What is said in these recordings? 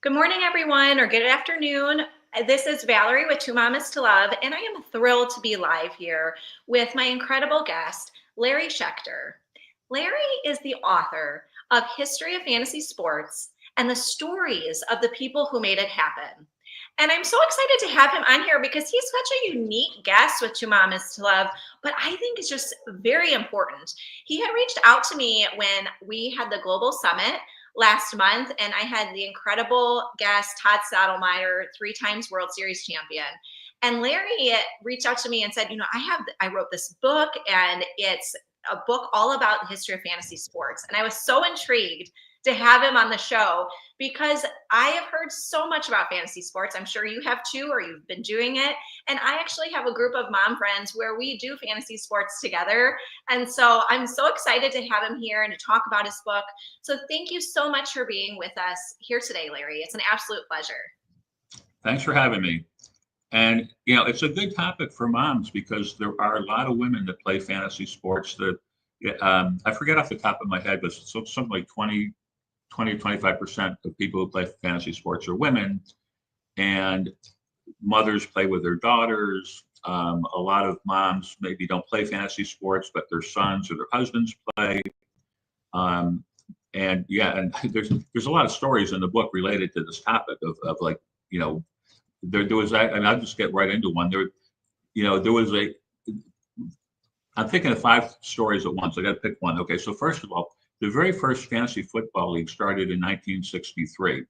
Good morning, everyone, or good afternoon. This is Valerie with Two Mamas to Love, and I am thrilled to be live here with my incredible guest, Larry Schechter. Larry is the author of History of Fantasy Sports and the stories of the people who made it happen. And I'm so excited to have him on here because he's such a unique guest with Two Mamas to Love, but I think it's just very important. He had reached out to me when we had the Global Summit last month, and I had the incredible guest, Todd Stottlemyre, 3 times World Series champion. And Larry reached out to me and said, I wrote this book, and it's a book all about the history of fantasy sports. And I was so intrigued to have him on the show because I have heard so much about fantasy sports. I'm sure you have too, or you've been doing it. And I actually have a group of mom friends where we do fantasy sports together. And so I'm so excited to have him here and to talk about his book. So thank you so much for being with us here today, Larry. It's an absolute pleasure. Thanks for having me. And, it's a good topic for moms because there are a lot of women that play fantasy sports that I forget off the top of my head, but something like 25% of people who play fantasy sports are women, and mothers play with their daughters. A lot of moms maybe don't play fantasy sports, but their sons or their husbands play. And there's a lot of stories in the book related to this topic of like, there was that, and I'll just get right into one. I'm thinking of 5 stories at once. I got to pick one. Okay, so first of all, the very first fantasy football league started in 1963.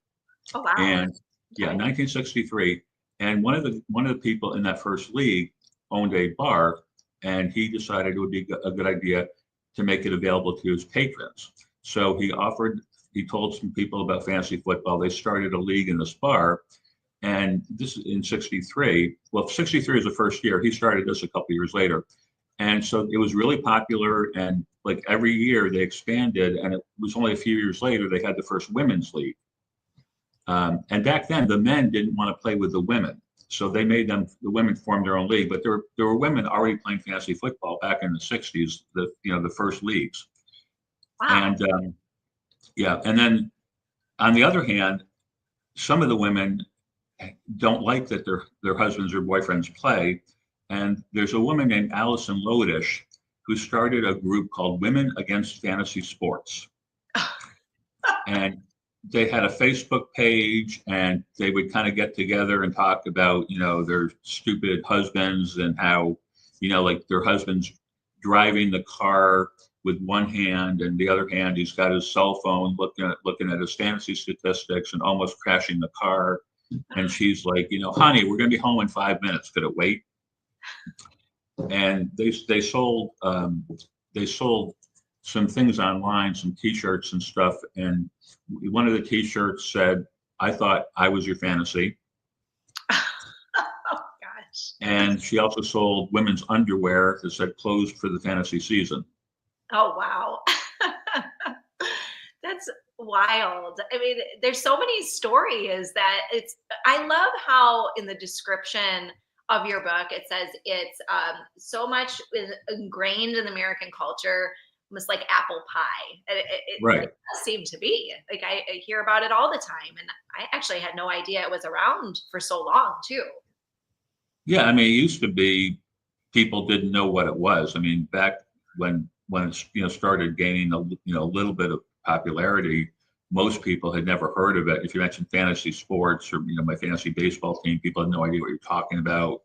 Oh, wow. And 1963. And one of the people in that first league owned a bar, and he decided it would be a good idea to make it available to his patrons. So he told some people about fantasy football. They started a league in this bar. And this is in 63. Well, 63 is the first year. He started this a couple years later. And so it was really popular, and like every year they expanded, and it was only a few years later they had the first women's league. And back then the men didn't want to play with the women, so they made the women form their own league. But there were women already playing fantasy football back in the 60s, the first leagues. Wow. And then on the other hand, some of the women don't like that their husbands or boyfriends play. And there's a woman named Allison Lodish who started a group called Women Against Fantasy Sports. And they had a Facebook page, and they would kind of get together and talk about, their stupid husbands and how, like their husband's driving the car with one hand, and the other hand he's got his cell phone looking at his fantasy statistics and almost crashing the car. And she's like, honey, we're going to be home in 5 minutes. Could it wait? And they sold some things online, some T-shirts and stuff. And one of the T-shirts said, "I thought I was your fantasy." Oh gosh. And she also sold women's underwear that said "closed for the fantasy season." Oh wow. That's wild. I mean, there's so many stories that I love how in the description of your book it says it's so much is ingrained in American culture, almost like apple pie. Right. It does seem to be like I hear about it all the time, and I actually had no idea it was around for so long too. Yeah, I mean, it used to be people didn't know what it was. I mean, back when it started gaining a little bit of popularity, most people had never heard of it. If you mentioned fantasy sports or my fantasy baseball team, people had no idea what you're talking about.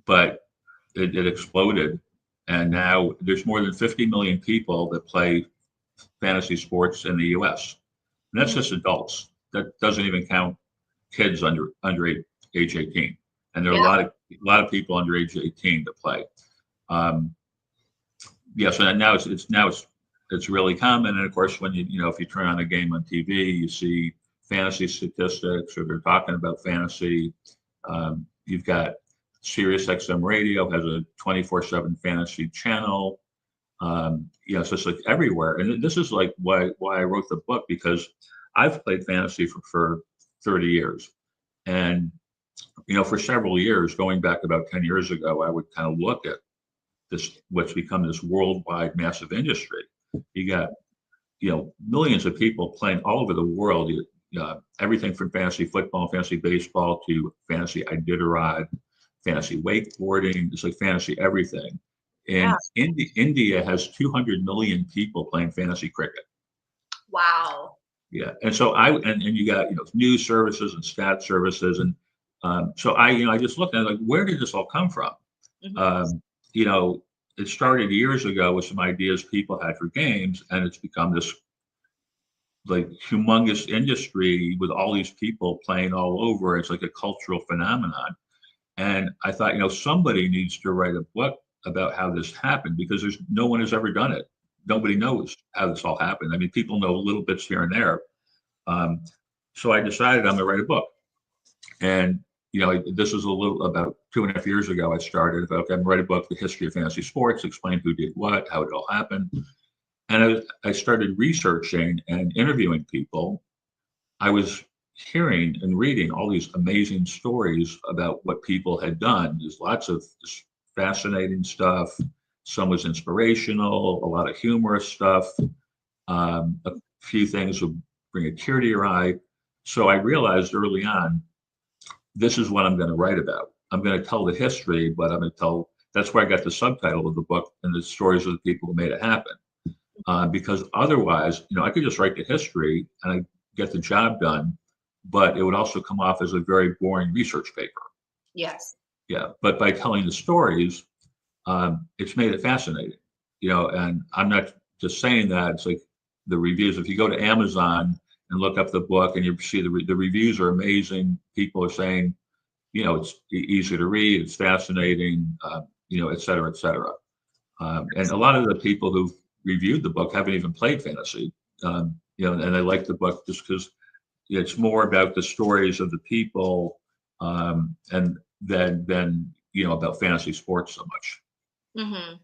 But it exploded, and now there's more than 50 million people that play fantasy sports in the U.S. And that's just adults. That doesn't even count kids under age 18. And there are a lot of people under age 18 that play. So now it's really common. And of course, when if you turn on a game on TV, you see fantasy statistics, or they're talking about fantasy. You've got Sirius XM Radio has a 24/7 fantasy channel. So it's like everywhere. And this is like why I wrote the book, because I've played fantasy for 30 years. And, for several years, going back about 10 years ago, I would kind of look at what's become this worldwide massive industry. You got, millions of people playing all over the world. everything from fantasy football, fantasy baseball to fantasy Iditarod, fantasy wakeboarding. It's like fantasy everything. Yeah. And India has 200 million people playing fantasy cricket. Wow. Yeah, and so and you got news services and stat services, and so I just looked at it like, where did this all come from? Mhm. Um, you know, it started years ago with some ideas people had for games, and it's become this like humongous industry with all these people playing all over. It's like a cultural phenomenon. And I thought, somebody needs to write a book about how this happened because there's no one has ever done it. Nobody knows how this all happened. I mean, people know little bits here and there. Um, so I decided I'm going to write a book. And, this was a little about 2.5 years ago. I started, okay, I'm going to write a book, The History of Fantasy Sports, explain who did what, how it all happened. And I started researching and interviewing people. I was hearing and reading all these amazing stories about what people had done. There's lots of just fascinating stuff. Some was inspirational, a lot of humorous stuff. A few things would bring a tear to your eye. So I realized early on, this is what I'm going to write about. I'm going to tell the history, but I'm going to tell. That's where I got the subtitle of the book and the stories of the people who made it happen. Because otherwise, I could just write the history and I get the job done, but it would also come off as a very boring research paper. Yes. Yeah, but by telling the stories, it's made it fascinating. And I'm not just saying that. It's like the reviews. If you go to Amazon and look up the book, and you see the reviews are amazing. People are saying, it's easy to read, it's fascinating, et cetera, et cetera. And a lot of the people who've reviewed the book haven't even played fantasy, and they like the book just because it's more about the stories of the people, and than about fantasy sports so much. Hmm.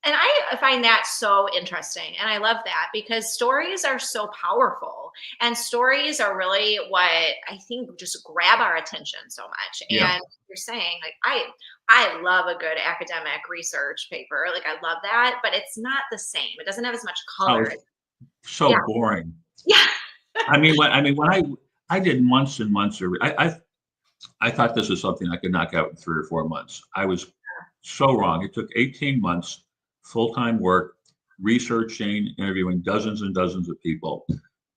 And I find that so interesting. And I love that because stories are so powerful. And stories are really what I think just grab our attention so much. Yeah. And you're saying, like, I love a good academic research paper. Like, I love that, but it's not the same. It doesn't have as much Oh, color. it's so Yeah. boring. Yeah. When I did months and months of, I thought this was something I could knock out in 3 or 4 months. I was so wrong. It took 18 months, full-time work, researching, interviewing dozens and dozens of people.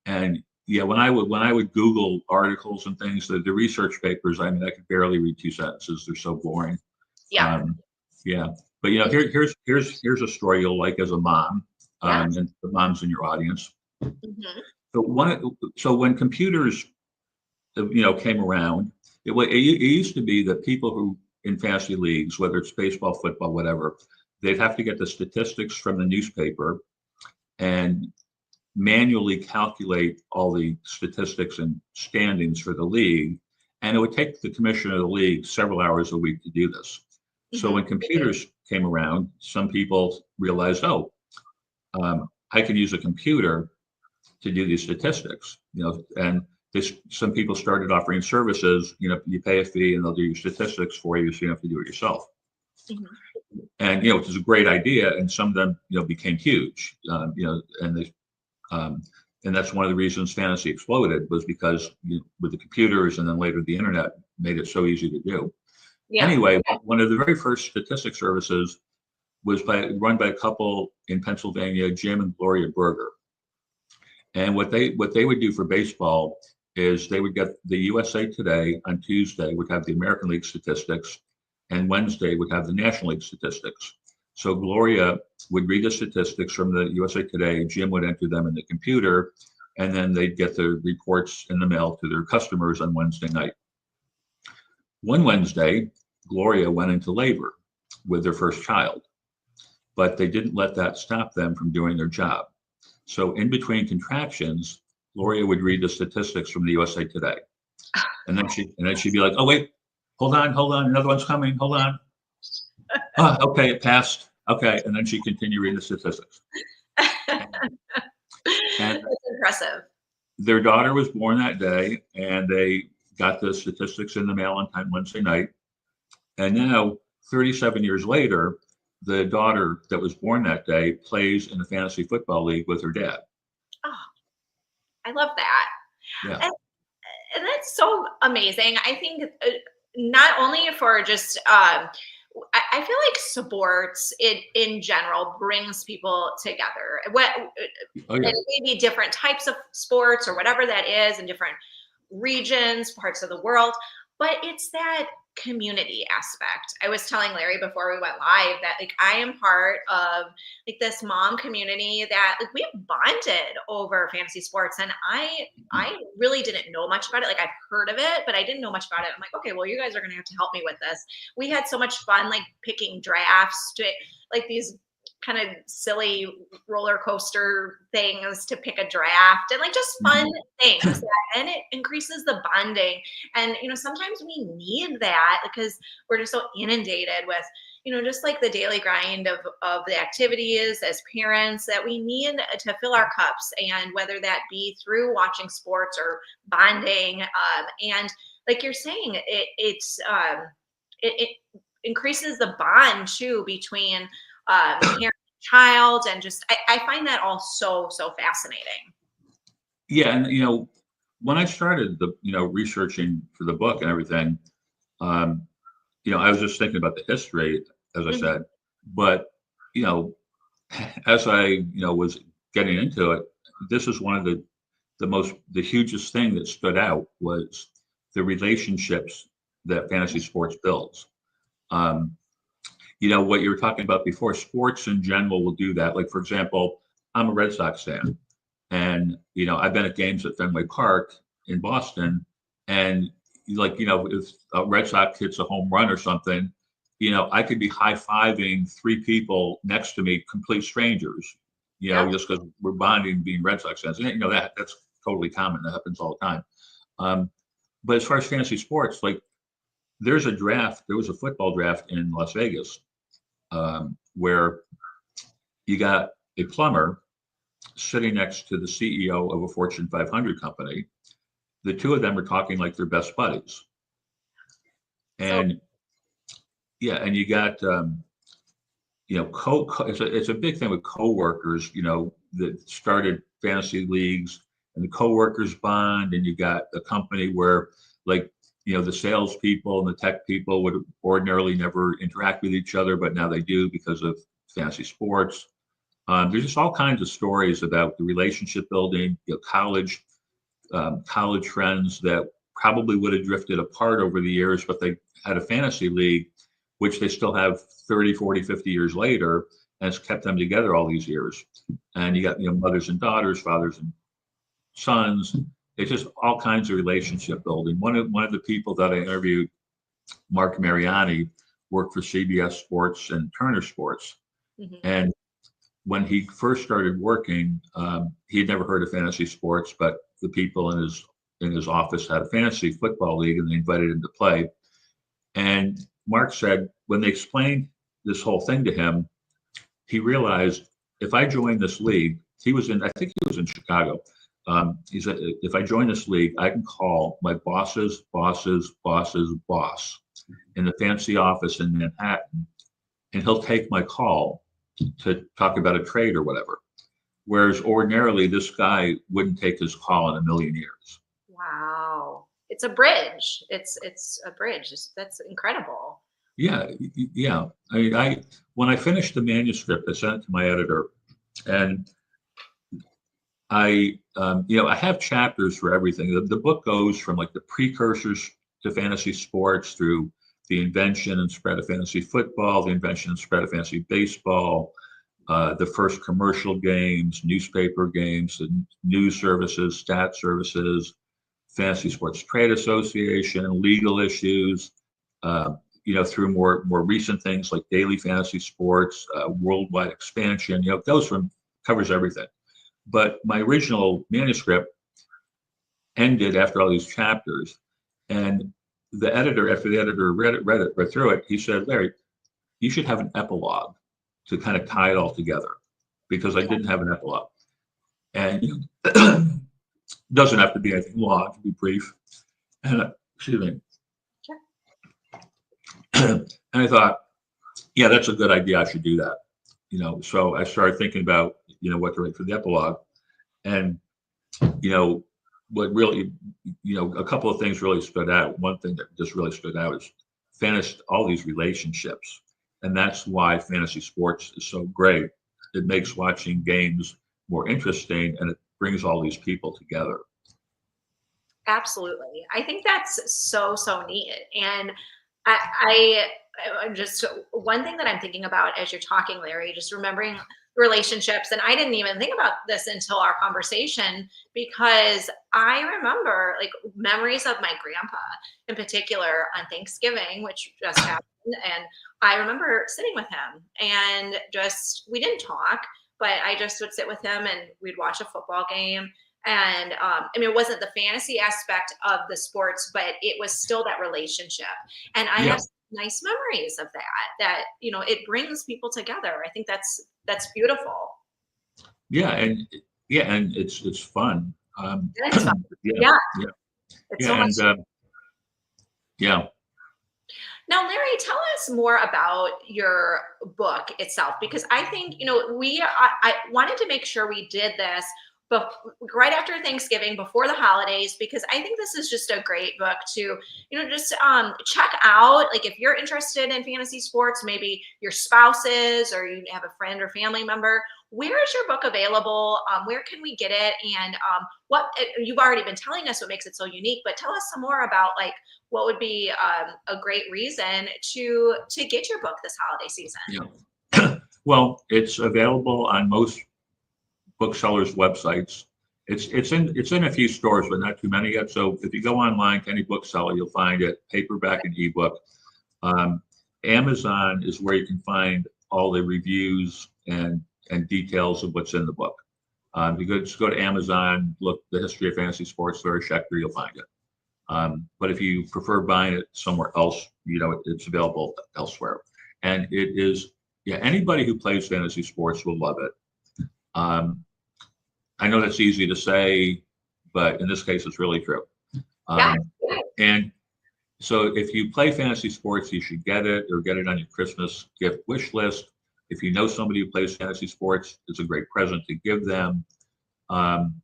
And yeah, when I would Google articles and things, the research papers, I could barely read 2 sentences. They're so boring. Yeah. Um, yeah. But here's a story you'll like as a mom, Yeah. and the moms in your audience. Hmm. So when computers came around, it used to be that people who in fantasy leagues, whether it's baseball, football, whatever, they'd have to get the statistics from the newspaper and manually calculate all the statistics and standings for the league. And it would take the commissioner of the league several hours a week to do this. So Hmm. when computers came around, some people realized, oh, I can use a computer to do these statistics, and some people started offering services, you pay a fee and they'll do your statistics for you so you don't have to do it yourself. Hmm. And, which is a great idea. And some of them, became huge, and they, and that's one of the reasons fantasy exploded was because with the computers and then later the internet made it so easy to do. Yeah. Anyway, one of the very first statistic services was run by a couple in Pennsylvania, Jim and Gloria Berger. And what they would do for baseball is they would get the USA Today on Tuesday would have the American League statistics, and Wednesday would have the National League statistics. So Gloria would read the statistics from the USA Today, Jim would enter them in the computer, and then they'd get the reports in the mail to their customers on Wednesday night. One Wednesday, Gloria went into labor with their first child, but they didn't let that stop them from doing their job. So in between contractions, Gloria would read the statistics from the USA Today, and then she'd be like, "Oh wait, hold on, another one's coming. Hold on. Oh, okay, it passed. Okay," and then she'd continue reading the statistics. And That's impressive. their daughter was born that day, and they got the statistics in the mail on time Wednesday night. And now, 37 years later, the daughter that was born that day plays in the fantasy football league with her dad. Oh, I love that. Yeah. And And that's so amazing. I think not only for just, I feel like sports in general brings people together. Oh And yeah. it may be different types of sports or whatever that is in different regions, parts of the world, but it's that community aspect. I was telling Larry before we went live that like I am part of like this mom community that like we bonded over fantasy sports, and I really didn't know much about it. Like I've heard of it, but I didn't know much about it. I'm like, okay, well, you guys are gonna have to help me with this. We had so much fun like picking drafts to like these kind of silly roller coaster things to pick a draft and like just fun Mhm. things and it increases the bonding. And sometimes we need that because we're just so inundated with just like the daily grind of the activities as parents that we need to fill our cups, and whether that be through watching sports or bonding, and like you're saying it increases the bond too between parent and child, and just I find that all so fascinating. Yeah, and when I started the researching for the book and everything, um, I was just thinking about the history, as I Mhm. said, but you know, as I was getting into it, this is one of the hugest thing that stood out was the relationships that fantasy sports builds. Um, what you were talking about before, sports in general will do that. Like for example, I'm a Red Sox fan, and I've been at games at Fenway Park in Boston, and like if a Red Sox hits a home run or something, I could be high fiving three people next to me, complete strangers, Yep. just because we're bonding being Red Sox fans. And that's totally common. That happens all the time. Um, but as far as fantasy sports, like there was a football draft in Las Vegas, where you got a plumber sitting next to the CEO of a Fortune 500 company. The two of them are talking like they're best buddies. So And yeah, and you got it's a big thing with coworkers, that started fantasy leagues, and the coworkers bond, and you got a company where like the salespeople and the tech people would ordinarily never interact with each other, but now they do because of fantasy sports. There's just all kinds of stories about the relationship building, college friends that probably would have drifted apart over the years, but they had a fantasy league, which they still have 30, 40, 50 years later, and it's kept them together all these years. And you got, mothers and daughters, fathers and sons. It's just all kinds of relationship building. One of the people that I interviewed, Mark Mariani, worked for CBS Sports and Turner Sports. mhm. And when he first started working, he had never heard of fantasy sports, but the people in his office had a fantasy football league, and they invited him to play. And Mark said when they explained this whole thing to him, he realized if I join this league, I think he was in Chicago. He said, if I join this league, I can call my boss's boss's boss's boss in the fancy office in Manhattan, and he'll take my call to talk about a trade or whatever. Whereas ordinarily, this guy wouldn't take his call in a million years. Wow, it's a bridge. It's a bridge. That's incredible. Yeah, yeah. I mean, when I finished the manuscript, I sent it to my editor, and I have chapters for everything. The book goes from like the precursors to fantasy sports through the invention and spread of fantasy football, the invention and spread of fantasy baseball, the first commercial games, newspaper games, the news services, stat services, Fantasy Sports Trade Association, legal issues, through more recent things like daily fantasy sports, worldwide expansion. It goes from covers everything. But my original manuscript ended after all these chapters, and after the editor read through it, he said, "Larry, you should have an epilogue to kind of tie it all together," because I didn't have an epilogue. And doesn't have to be anything long, it can be brief. And excuse me. Sure. And I thought, yeah, that's a good idea. I should do that. So I started thinking about what to write for the epilogue. And you know what really, a couple of things really stood out. One thing that just really stood out is fantasy, all these relationships. And that's why fantasy sports is so great. It makes watching games more interesting and it brings all these people together. Absolutely. I think that's so, so neat. And I, I, I'm just one thing that I'm thinking about as you're talking, Larry, just remembering relationships. And I didn't even think about this until our conversation because I remember like memories of my grandpa in particular on Thanksgiving, which just happened. And I remember sitting with him and just, we didn't talk, but I just would sit with him and we'd watch a football game. And I mean, it wasn't the fantasy aspect of the sports, but it was still that relationship. And I have Yeah. nice memories of that, it brings people together. I think that's beautiful. Yeah. And it's fun. And it's fun. Yeah. Yeah, Yeah. it's so Yeah. much. And yeah. Now, Larry, tell us more about your book itself, because I think, I wanted to make sure we did this right after Thanksgiving, before the holidays, because I think this is just a great book to, just check out. Like if you're interested in fantasy sports, maybe your spouse is, or you have a friend or family member, where is your book available? Where can we get it? And what you've already been telling us what makes it so unique, but tell us some more about like what would be a great reason to get your book this holiday season. Yeah. Well, it's available on most booksellers' websites. It's in a few stores, but not too many yet. So if you go online to any bookseller, you'll find it paperback and ebook. Um, Amazon is where you can find all the reviews and details of what's in the book. Just go to Amazon, look the history of fantasy sports, Larry Schechter, you'll find it. But if you prefer buying it somewhere else, it's available elsewhere. And it is, yeah, anybody who plays fantasy sports will love it. I know that's easy to say, but in this case, it's really true. Yeah. And so if you play fantasy sports, you should get it or get it on your Christmas gift wish list. If you know somebody who plays fantasy sports, it's a great present to give them. And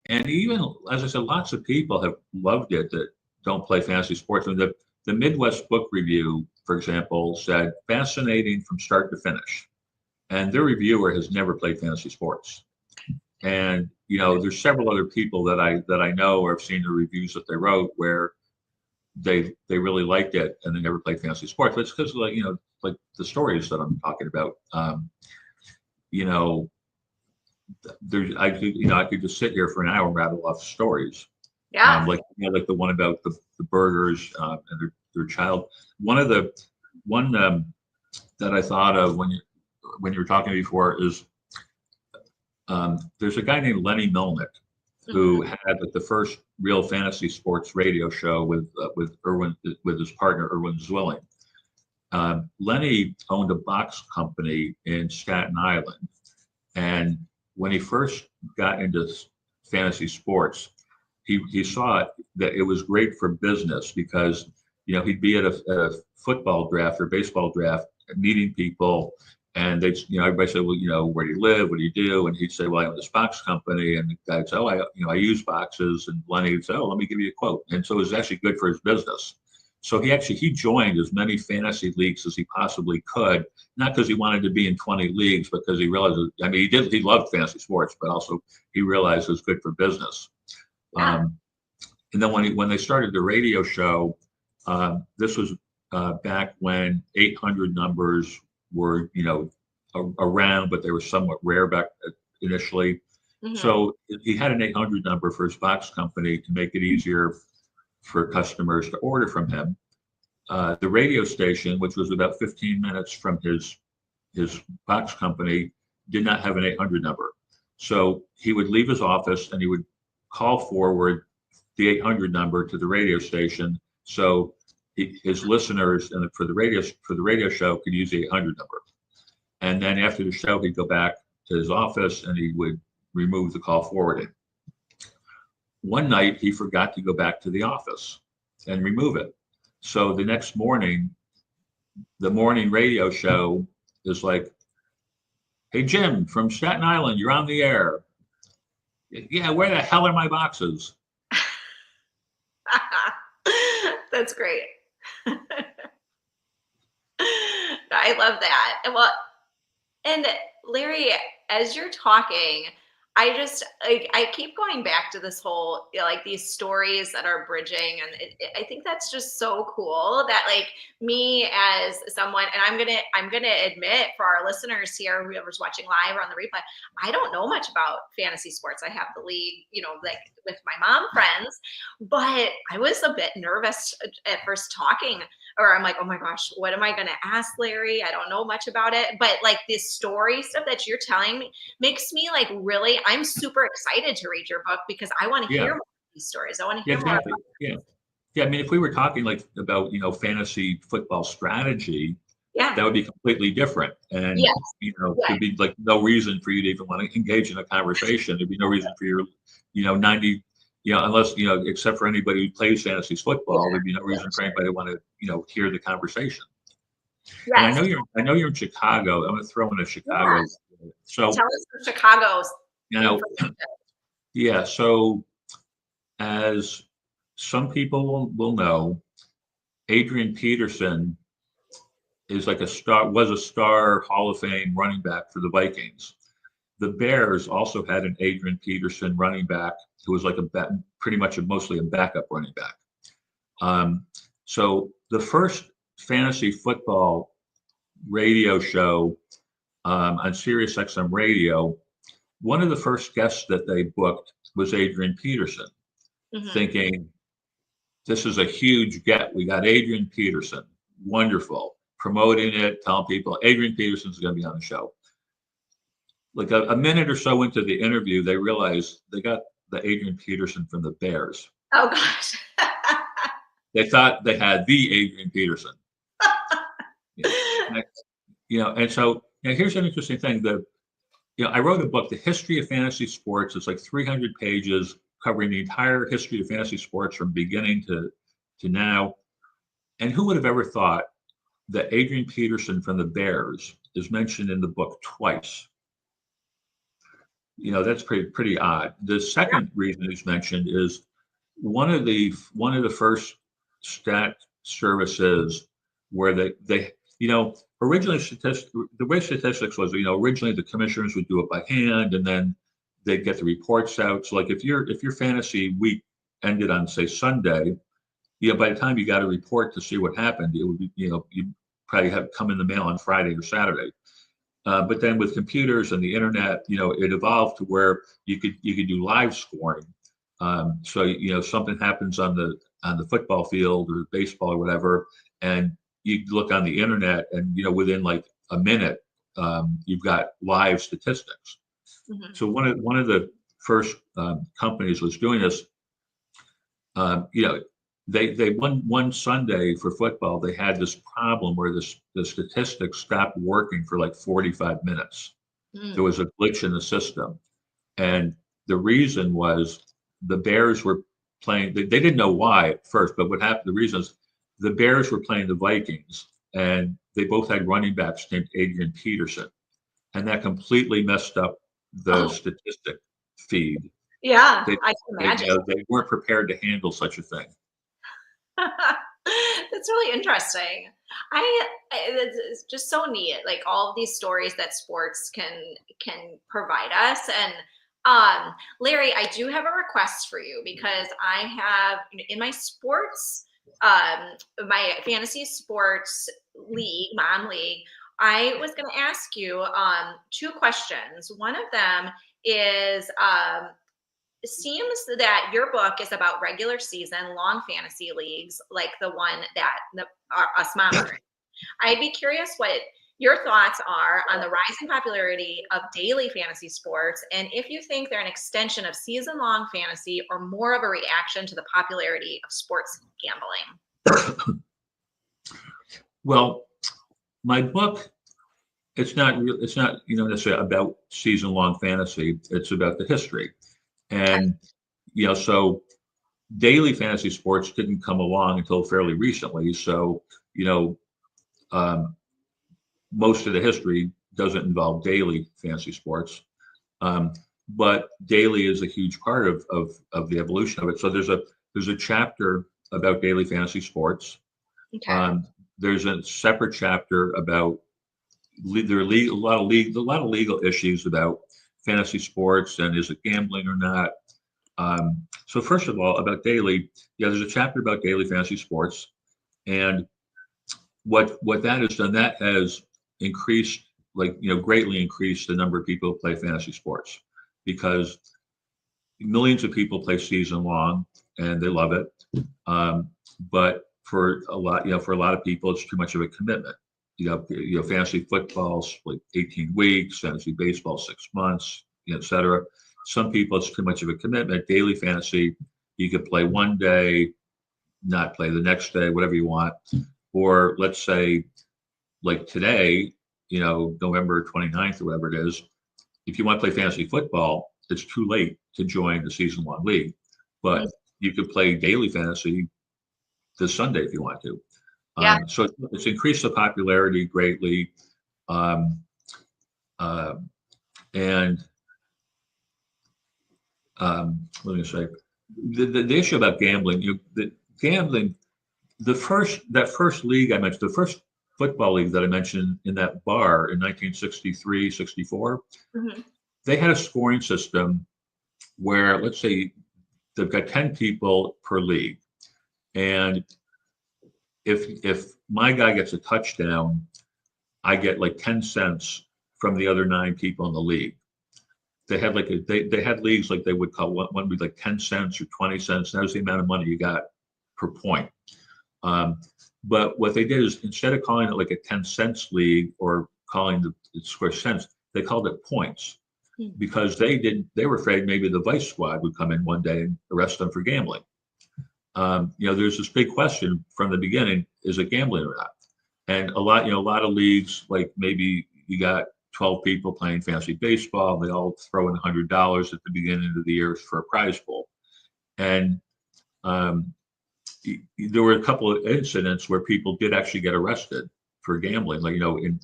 even, as I said, lots of people have loved it that don't play fantasy sports. I mean, the Midwest Book Review, for example, said fascinating from start to finish. And their reviewer has never played fantasy sports. And there's several other people that I know or have seen the reviews that they wrote where they really liked it and they never played fantasy sports. But it's because like the stories that I'm talking about. You know, I could just sit here for an hour and rattle off stories. Yeah. Like the one about the burgers and their child. One that I thought of when you were talking before is there's a guy named Lenny Milnick who had the first real fantasy sports radio show with his partner Irwin Zwilling. Lenny owned a box company in Staten Island, and when he first got into fantasy sports, he saw that it was great for business because he'd be at a football draft or baseball draft, meeting people, and everybody said, well, where do you live? What do you do? And he'd say, well, I own this box company, and the guy'd say, oh, I use boxes, and Lenny would say, oh, let me give you a quote, and so it was actually good for his business. So he joined as many fantasy leagues as he possibly could, not because he wanted to be in 20 leagues, but because he realized, he loved fantasy sports, but also he realized it was good for business. Yeah. And then when they started the radio show, this was back when 800 numbers were, around, but they were somewhat rare back initially. Mm-hmm. So he had an 800 number for his box company to make it easier for customers to order from him. The radio station, which was about 15 minutes from his box company, did not have an 800 number. So he would leave his office and he would call forward the 800 number to the radio station. So his listeners and for the radio show could use the 800 number. And then after the show, he'd go back to his office and he would remove the call forwarding. One night, he forgot to go back to the office and remove it. So the next morning, the morning radio show is like, hey, Jim from Staten Island, you're on the air. Yeah, where the hell are my boxes? That's great. I love that. Well, and Larry, as you're talking, I just like I keep going back to this whole like these stories that are bridging, and I think that's just so cool that like me as someone, and I'm gonna admit for our listeners here, whoever's watching live or on the replay, I don't know much about fantasy sports. I have the league, like with my mom friends, but I was a bit nervous at first talking, or I'm like, oh my gosh, what am I going to ask Larry? I don't know much about it. But like this story stuff that you're telling me makes me like really, I'm super excited to read your book because I want to Yeah, hear more of these stories. I want to yeah, hear more. exactly. Yeah. Yeah, I mean, if we were talking like about, fantasy football strategy, Yeah. that would be completely different. And, Yes. Yeah. there'd be like no reason for you to even want to engage in a conversation. There'd be no reason for your, 90, unless, except for anybody who plays fantasy football, there'd be no Yeah. reason for anybody to want to, hear the conversation. And Yes. I know you're in Chicago. I'm going to throw in a Yeah. Chicago. So, Tell us from Chicago's you know, information. yeah. So as some people will know, Adrian Peterson is like was a star Hall of Fame running back for the Vikings. The Bears also had an Adrian Peterson running back who was like pretty much mostly a backup running back. So the first fantasy football radio show on Sirius XM radio, one of the first guests that they booked was Adrian Peterson, Mhm. thinking, this is a huge get. We got Adrian Peterson. Wonderful. Promoting it, telling people Adrian Peterson's going to be on the show. Like a minute or so into the interview, they realized they got the Adrian Peterson from the Bears. Oh gosh. They thought they had the Adrian Peterson. Yeah. And so here's an interesting thing. I wrote a book, The History of Fantasy Sports. It's like 300 pages covering the entire history of fantasy sports from beginning to now. And who would have ever thought that Adrian Peterson from the Bears is mentioned in the book twice? That's pretty odd. The second reason he's mentioned is one of the first stat services where they originally the way statistics was, originally the commissioners would do it by hand and then they'd get the reports out. So like if your fantasy week ended on say Sunday, by the time you got a report to see what happened, it would be, you'd probably have come in the mail on Friday or Saturday. But then with computers and the internet, it evolved to where you could do live scoring. So something happens on the football field or baseball or whatever, and you look on the internet, and within like a minute, you've got live statistics. Mhm. So one of the first companies was doing this. You know, they one Sunday for football, they had this problem where the statistics stopped working for like 45 minutes. There Mm. was a glitch in the system. And the reason was the Bears were playing, they didn't know why at first, but what happened, the reason is the Bears were playing the Vikings and they both had running backs named Adrian Peterson. And that completely messed up the Oh, statistic feed. yeah, They, I can they, imagine. they weren't prepared to handle such a thing. That's really interesting. It's just so neat, like all of these stories that sports can provide us. And Larry, I do have a request for you because I have in my sports, my fantasy sports league, mom league. I was going to ask you two questions. One of them is it seems that your book is about regular season long fantasy leagues like the one that us moms are in. I'd be curious what your thoughts are on the rising popularity of daily fantasy sports and if you think they're an extension of season long fantasy or more of a reaction to the popularity of sports gambling. Well, my book, it's not necessarily about season long fantasy. It's about the history. And so daily fantasy sports didn't come along until fairly recently. So, you know, um, most of the history doesn't involve daily fantasy sports. But daily is a huge part of the evolution of it. So there's there's a chapter about daily fantasy sports. Okay. There's a separate chapter about there are a lot of legal issues about fantasy sports and is it gambling or not. So first of all, about daily, yeah, there's a chapter about daily fantasy sports, and what that has done, that has increased, like, greatly increased the number of people who play fantasy sports, because millions of people play season long and they love it. But for a lot, for a lot of people, it's too much of a commitment. Fantasy football's like 18 weeks, fantasy baseball 6 months, et cetera. Some people, it's too much of a commitment. Daily fantasy, you could play one day, not play the next day, whatever you want. Or let's say, like today, November 29th or whatever it is, if you want to play fantasy football, it's too late to join the season long league. But you could play daily fantasy this Sunday if you want to. Yeah. So it's increased the popularity greatly. Um, and What do you say? The issue about gambling, the gambling, that first league I mentioned, the first football league that I mentioned in that bar in 1963, 64, Hmm. they had a scoring system where, let's say, they've got 10 people per league. And if my guy gets a touchdown, I get like 10 cents from the other 9 people in the league. They had they had leagues like they would call one would be like 10 cents or 20 cents. That was the amount of money you got per point. But what they did is, instead of calling it like a 10 cents league or calling the square cents, they called it points, because they were afraid maybe the vice squad would come in one day and arrest them for gambling. There's this big question from the beginning: is it gambling or not? And a lot of leagues, like maybe you got 12 people playing fantasy baseball, they all throw in $100 at the beginning of the year for a prize pool. And there were a couple of incidents where people did actually get arrested for gambling. Like, in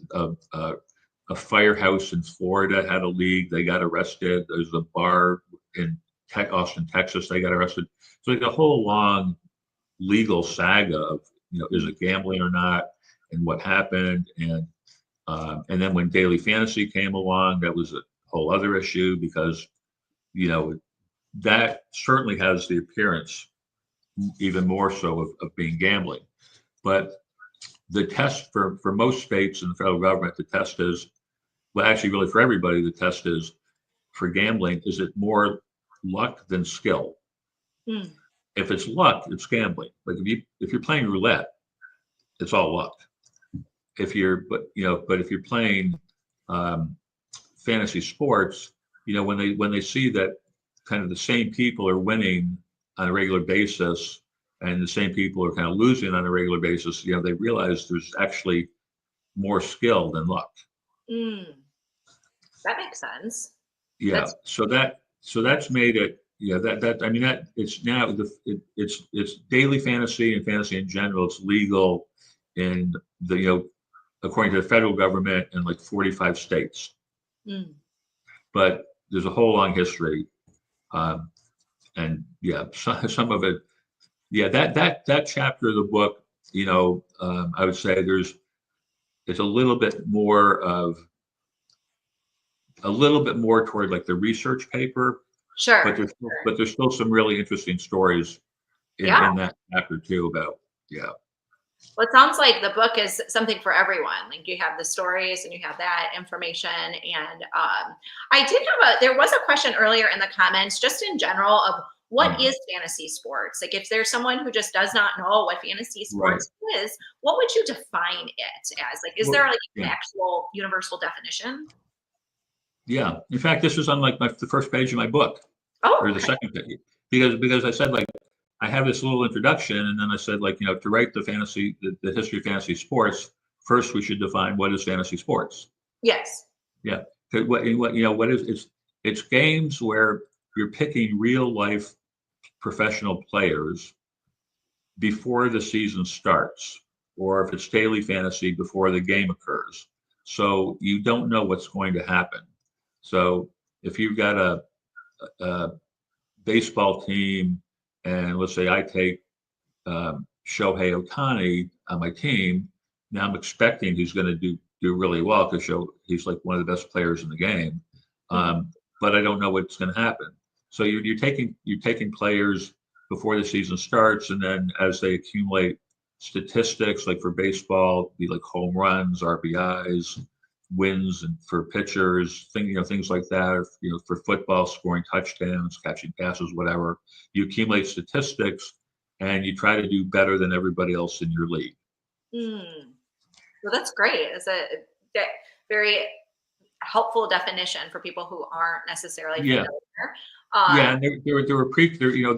a firehouse in Florida had a league, they got arrested. There's a bar in Austin, Texas, they got arrested. So like a whole long legal saga of, is it gambling or not, and what happened. And then when daily fantasy came along, that was a whole other issue, because, that certainly has the appearance, even more so, of being gambling. But the test for most states and the federal government, the test is, well, actually, really for everybody, the test is, for gambling, is it more luck than skill? Mm. If it's luck, it's gambling. Like if you're playing roulette, it's all luck. But if you're playing fantasy sports, when they see that kind of the same people are winning on a regular basis and the same people are kind of losing on a regular basis, they realize there's actually more skill than luck. Mm. That makes sense. Yeah. That's So that's made it. Yeah. I mean, that it's now it's daily fantasy and fantasy in general. It's legal in the according to the federal government, in like 45 states. mm. But there's a whole long history, and yeah, some of it. Yeah, that chapter of the book, I would say it's a little bit more toward like the research paper, but Sure. there's still some really interesting stories Yeah. in that chapter too about, yeah. Well, it sounds like the book is something for everyone. Like, you have the stories and you have that information. And there was a question earlier in the comments, just in general, of what is fantasy sports? Like, if there's someone who just does not know what fantasy Right. sports is, what would you define it as? Like, is Well, there like an yeah. actual universal definition? Yeah. In fact, this was on like the first page of my book, Oh, or the okay. second page, because I said, like, I have this little introduction, and then I said, like, to write the history of fantasy sports, first we should define what is fantasy sports. Yes. Yeah. 'Cause what is it's games where you're picking real life professional players before the season starts, or if it's daily fantasy, before the game occurs. So you don't know what's going to happen. So if you've got a baseball team and let's say I take Shohei Ohtani on my team, now I'm expecting he's going to do really well because he's like one of the best players in the game. Mhm. But I don't know what's going to happen. So you're taking players before the season starts, and then as they accumulate statistics, like for baseball, be like home runs, RBIs, wins, and for pitchers, things like that. Or, for football, scoring touchdowns, catching passes, whatever. You accumulate statistics, and you try to do better than everybody else in your league. Mm. Well, that's great. It's a very helpful definition for people who aren't necessarily Yeah, familiar. yeah, Um, and there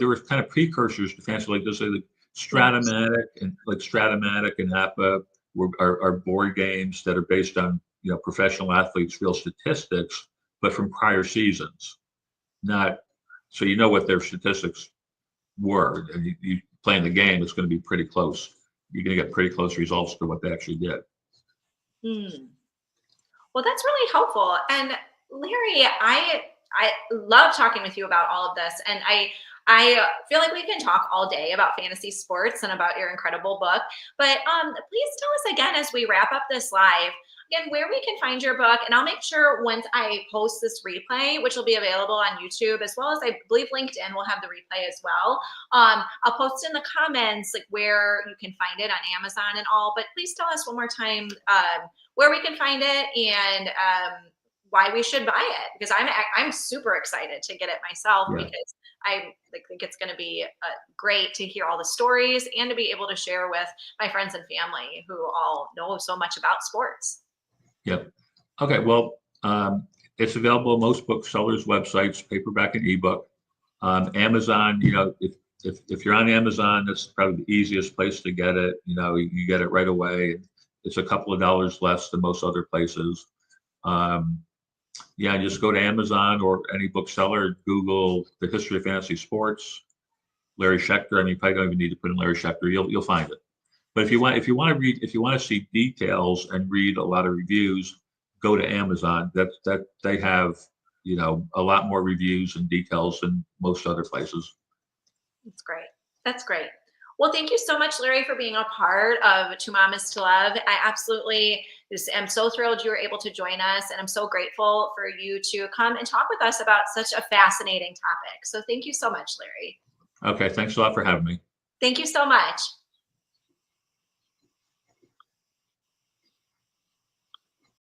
were kind of precursors to fantasy, like this, like yes. Stratomatic and APA are board games that are based on professional athletes' real statistics, but from prior seasons. Not so you know what their statistics were, and you playing the game, it's going to be pretty close. You're going to get pretty close results to what they actually did. Hmm. Well, that's really helpful. And Larry, I love talking with you about all of this, and I feel like we can talk all day about fantasy sports and about your incredible book. But please tell us again as we wrap up this live again where we can find your book, and I'll make sure once I post this replay, which will be available on YouTube as well as I believe LinkedIn will have the replay as well. I'll post in the comments like where you can find it on Amazon and all. But please tell us one more time. Where we can find it and why we should buy it because I'm super excited to get it myself Yeah, because I think it's going to be great to hear all the stories and to be able to share with my friends and family who all know so much about sports. yep. Okay, well, it's available on most booksellers' websites, paperback and ebook. Amazon, if you're on Amazon, that's probably the easiest place to get it. You get it right away. It's a couple of dollars less than most other places. Um, yeah, just go to Amazon or any bookseller, Google the history of fantasy sports, Larry Schechter. I mean, you probably don't even need to put in Larry Schechter. You'll find it. But if you want to see details and read a lot of reviews, go to Amazon. That they have a lot more reviews and details than most other places. That's great. That's great. Well, thank you so much, Larry, for being a part of Two Mamas to Love. I absolutely just am so thrilled you were able to join us, and I'm so grateful for you to come and talk with us about such a fascinating topic. So thank you so much, Larry. Okay, thanks a lot for having me. Thank you so much.